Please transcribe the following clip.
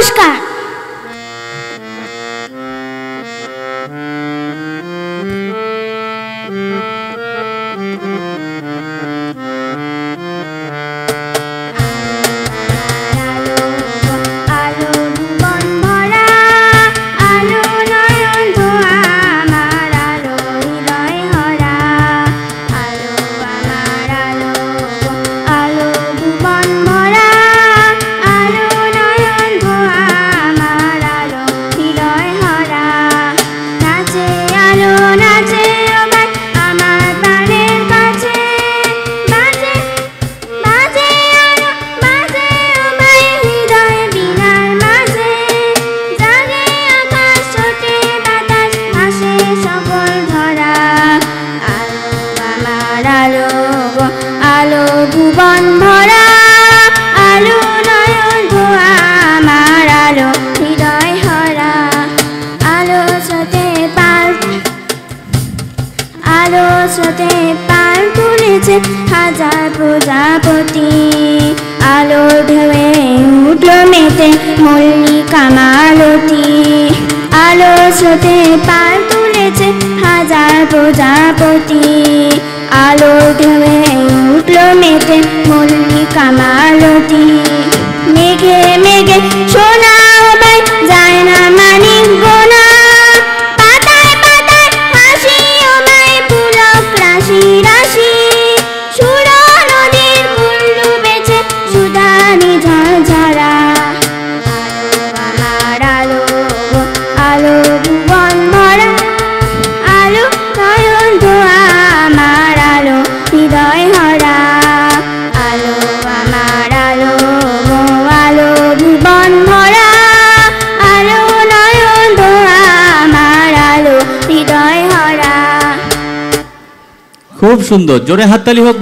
নমস্কার। আলো ভুবন ভরা, আলো নয়ন ধোয়া আমার আলো হৃদয় হরা। আলো স্রোতে পাল তুলেছে হাজার প্রজাপতি। আলো ঢেউয়ে উঠল মেতে মল্লিকা মালতী। আলো স্রোতে পাল তুলেছে হাজার প্রজাপতি। আলো ঢেউয়ে উঠল মেতে মল্লিকা মালতী। মেঘে মেঘে সোনা বাই যায় না মানিক গোনা। পাতায় পাতায় হাসি আমায় পুলক রাশি রাশি। সুর নদীর ফুল ডুবেছে সুধানি ঝরঝরা। আমার আলো, আলো ভুবন ভরা, আলো নয়ন ধোয়া আমার আলো হৃদয় হরা। আলো আমার আলো, আলো ভুবন ভরা, আলো নয়ন ধোয়া আমার আলো হৃদয় হরা। খুব সুন্দর, জোরে হাততালি হোক।